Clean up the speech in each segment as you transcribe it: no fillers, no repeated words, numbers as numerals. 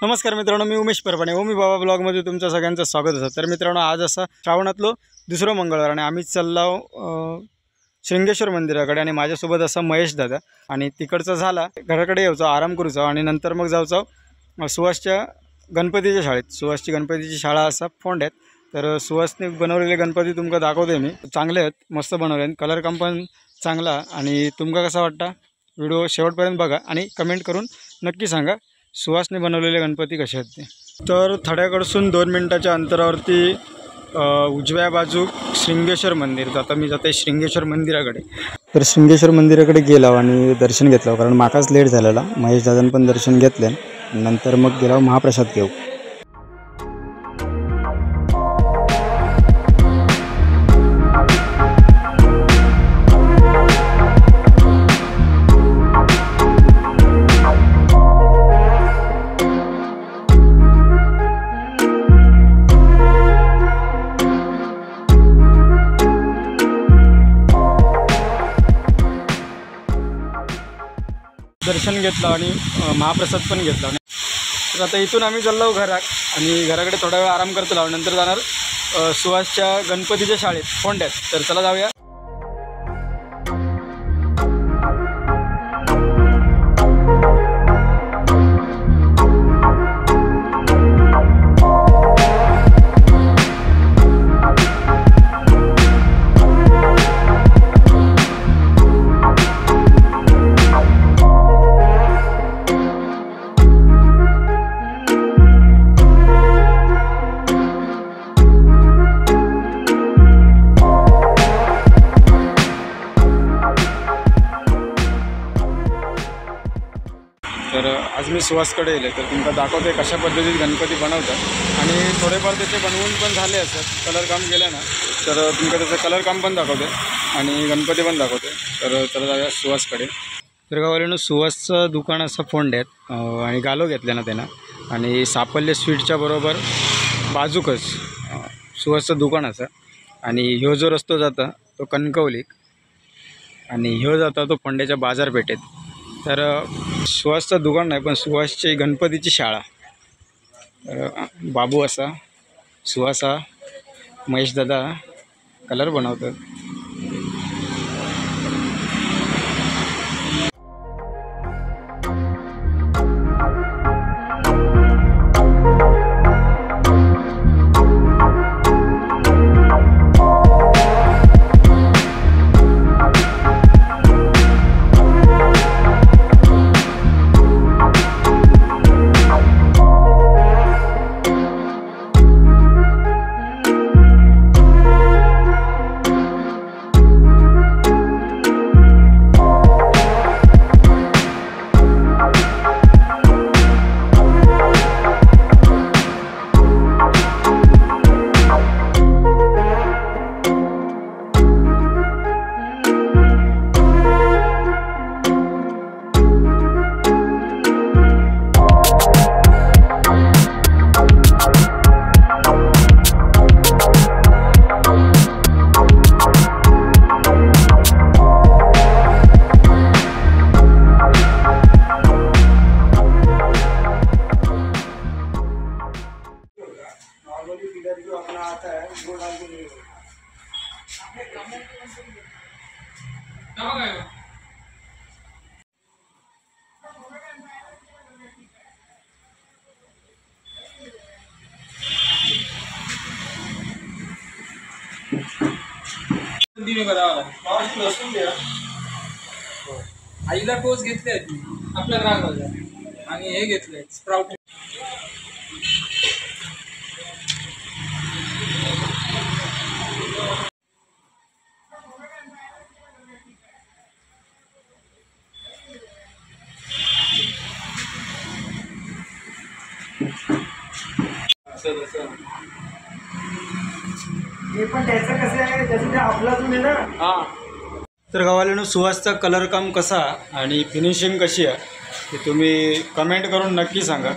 नमस्कार मित्रांनो, मी उमेश परभणे ओमी बाबा ब्लॉगमध्ये तुमचं सगळ्यांचं स्वागत आहे। तर मित्रांनो, आज असा श्रावणातलो दुसरा मंगळवार आणि आम्ही चाललो श्रृंगेश्वर मंदिराकडे आणि माझ्यासोबत असा महेश दादा आणि तिकडचा झाला घराकडे यायचो, आराम करूचो आणि नंतर मग जाऊचो सुहासच्या गणपतीच्या शाळेत। सुहासची गणपतीची शाळा असा फोंड्यात। तर सुहासने बनवलेले गणपती तुमका दाखवते मी। चांगले आहेत, मस्त बनवले, कलर काम पण चांगला। आणि तुमका कसा वाटता व्हिडिओ शेवटपर्यंत बघा आणि कमेंट करून नक्की सांगा सुहासने बनवलेले गणपती कसे आहेत ते। तर थड्याकडसून 2 मिनिटाच्या अंतरावरती उजव्या बाजू श्रृंगेश्वर मंदिर। तर आता मी जाते श्रृंगेश्वर मंदिराकडे। तर श्रृंगेश्वर मंदिराकडे गेलो आणि दर्शन घेतलं, कारण माकाच लेट झालेला। महेश दादांनी पण दर्शन घेतलं, नंतर मग गेलो महाप्रसाद घेऊ। दर्शन घेतलं आणि महाप्रसाद पण घेतला। तर आता इथून आम्ही चाललो घरात आणि घराकडे थोडा वेळ आराम करतो, नंतर जाणार सुहासच्या गणपतीच्या शाळेत फोंड्यात। तर चला जाऊया। तर आज मी सुहासकडे येले, तर तुमका दाखवते कशा पद्धतीत गणपती बनवतात आणि थोडेफार त्याचे बनवून पण झाले असतात। कलर काम केलं ना, तर तुमका त्याचं कलर काम पण दाखवते आणि गणपती पण दाखवते। तर चला जाऊया सुहासकडे। तर गावाला सुहासचं दुकान असं फोंड्यात आणि गालो घेतलं ना त्यानं, आणि सापल्य स्वीटच्या बरोबर बाजूकच सुहासचं दुकान असं। आणि ह्यो जो रस्तो जाता तो कणकवलीक आणि ह्यो जाता तो फोंड्याच्या बाजारपेठेत। तर सुहासचं दुकान नाही, पण सुहासची गणपतीची शाळा। तर बाबू असा, सुहासा, महेश दादा कलर बनवतात। आईला टोस घेतले आपल्या ग्राहकाला आणि हे घेतले स्प्राउट। हे पण त्याचं कसं आहे, त्याचं ते आपलाच आहे ना। हां, तर गावाला सुहासचा कलर काम कसा आणि फिनिशिंग कशी आहे ते तुम्ही कमेंट करून नक्की सांगा।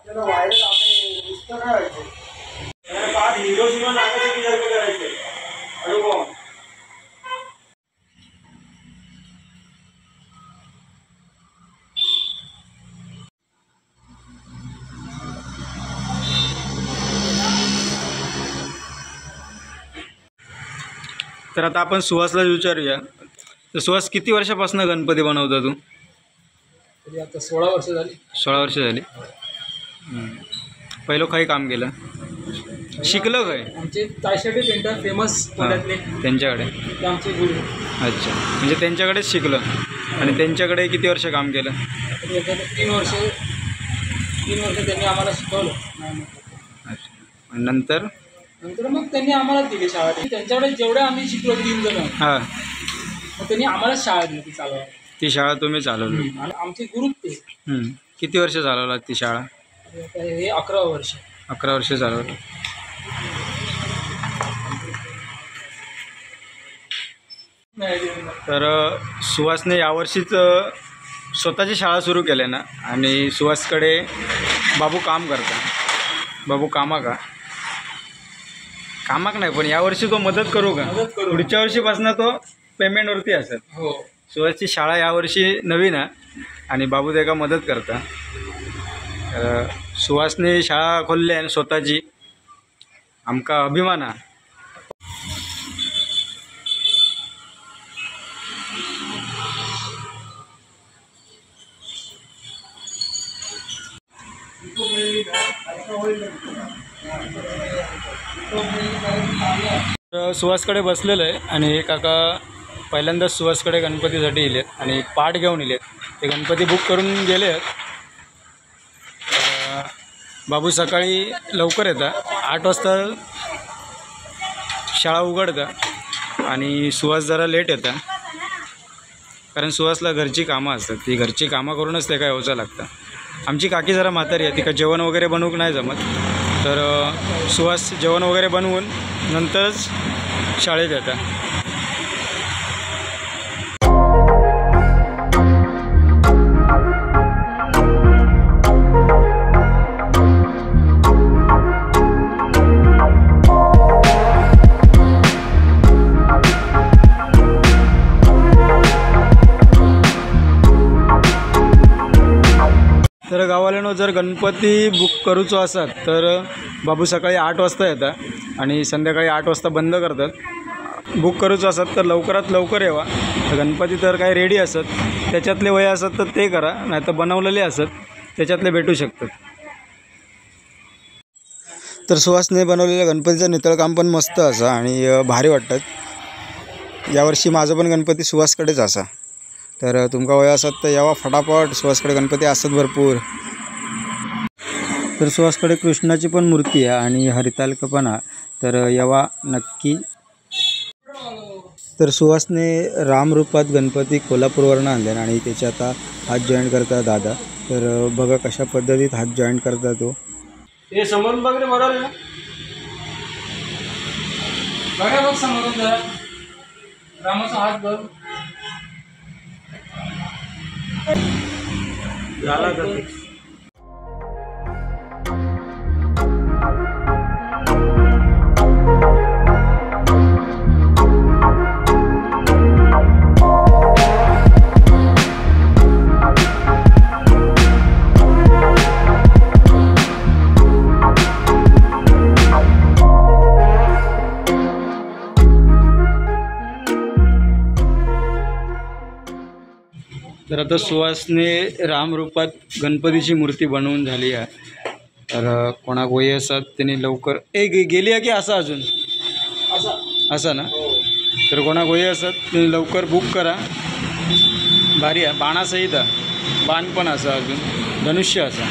आपल्याला व्हायरल आहे नुसतं काय व्हायचं बाद हिरो शिवाय नागासाठी सारखं करायचं अनुभव. तर आता आपण सुहासला विचारूया. तर सुहास, किती वर्षापासून गणपती बनवता तू? तरी आता 16 वर्ष झाली. 16 वर्ष झाली. पहिलं काही काम केलं, शिकलं काय? आमचे तायशेटे पेंटर फेमस पुण्यातले, त्यांच्याकडे. ते आमचे गुरु. अच्छा, म्हणजे त्यांच्याकडेच शिकलं. आणि त्यांच्याकडे किती वर्ष काम केलं? तरी आता 3 वर्ष त्यांनी आम्हाला शिकवलं. अच्छा, आणि नंतर नंतर मग त्यांनी आम्हाला दिली शाळा. त्यांच्याकडे जेवढे आम्ही शिकलो 3 जण, हां, मग त्यांनी आम्हाला शाळा दिली ती चालवायला. ती शाळा तुम्ही चालवली. आणि आमचे गुरुच ते. किती वर्ष चालवला ती शाळा? आता हे 11 वर्ष. 11 वर्ष चालवलं. तर सुहासने यावर्षीच स्वतःची शाळा सुरू केली ना. आणि सुहासकडे बाबू काम करता. बाबू कामाक नाही, पण यावर्षी तो मदत करू का? मदत करू. पुढच्या वर्षीपासून तो पेमेंटवरती असेल. हो. सुहासची शाळा यावर्षी नवीन आहे आणि बाबू त्याला मदत करता. सुहासने शाळा खोलली आहे स्वतःची, आमका अभिमान आहे. सुहासकडे बसलेलं आहे आणि हे काका पहिल्यांदाच सुहासकडे गणपतीसाठी इलेत आणि एक पाट घेऊन इलेत. ते गणपती बुक करून गेले आहेत. बाबू सकाळी लवकर येतात, 8 वाजता शाळा उघडतं आणि सुहास जरा लेट येतं, कारण सुहासला घरची कामं असतात. ती घरची कामं करूनच ते काय होचं लागतं. आमची काकी जरा म्हातारी आहे, ती का जेवण वगैरे बनवूक नाही जमत. तर सुहास जेवण वगैरे बनवून नंतरच शाळेत येतात. तर गावाल्यानं जर गणपती बुक करूचो असतात तर बाबू सकाळी 8 वाजता येतात आणि संध्याकाळी 8 वाजता बंद करतात. बुक करूचो असतात तर लवकरात लवकर यावा. तर गणपती तर काही रेडी असत, त्याच्यातले वय असत तर ते करा, नाही तर बनवलेले असत त्याच्यातले भेटू शकतात. तर सुहासने बनवलेल्या गणपतीचं नितळकाम पण मस्त असं आणि भारी वाटतात. यावर्षी माझं पण गणपती सुहासकडेच असा. तर तुमका वय असत तर यावा फटाफट, सुहासकडे गणपती असतात भरपूर. तर सुहासकडे कृष्णाची पण मूर्ती आहे आणि हरितालिका पण आहे, तर यावा नक्की. तर सुहासने रामरूपात गणपती कोल्हापूरवरून आणले आणि त्याचे आता हात जॉईंट करता दादा. तर बघा कशा पद्धतीत हात जॉईंट करता तो. हे समोरून बघ रे, बरोबर आहे. बघा बघ समोरून जरा रामाचा हात बघ झाला तर. तर आता सुहासने रामरूपात गणपतीची मूर्ती बनवून झाली आहे. तर कोणाक वय असतात त्यांनी लवकर गेली आहे की असं अजून असं ना. तर कोणाक वय असतात त्यांनी लवकर बुक करा. भारी आहे, बाणासहित आहे, बाण पण असं अजून धनुष्य असा.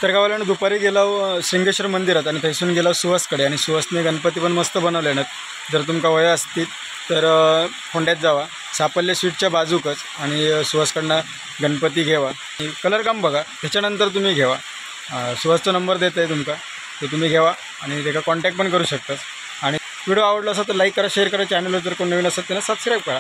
तर गावाला दुपारी गेलो श्रृंगेश्वर मंदिरात आणि थंयसून गेलो सुवासकडे आणि सुवासने गणपती पण मस्त बनवले नात जर तुमका वया असतील तर फोंड्यात जावा सापल्ले स्वीटच्या बाजूकच आणि सुहासकडनं गणपती घेवा कलर काम बघा त्याच्यानंतर तुम्ही घेवा सुहासचा नंबर देत आहे तुमका तो तुम्ही घेवा आणि त्याचा कॉन्टॅक्ट पण करू शकता आणि व्हिडिओ आवडला असेल तर लाईक करा शेअर करा चॅनलवर जर कोण नवीन असेल त्यांना सबस्क्राईब करा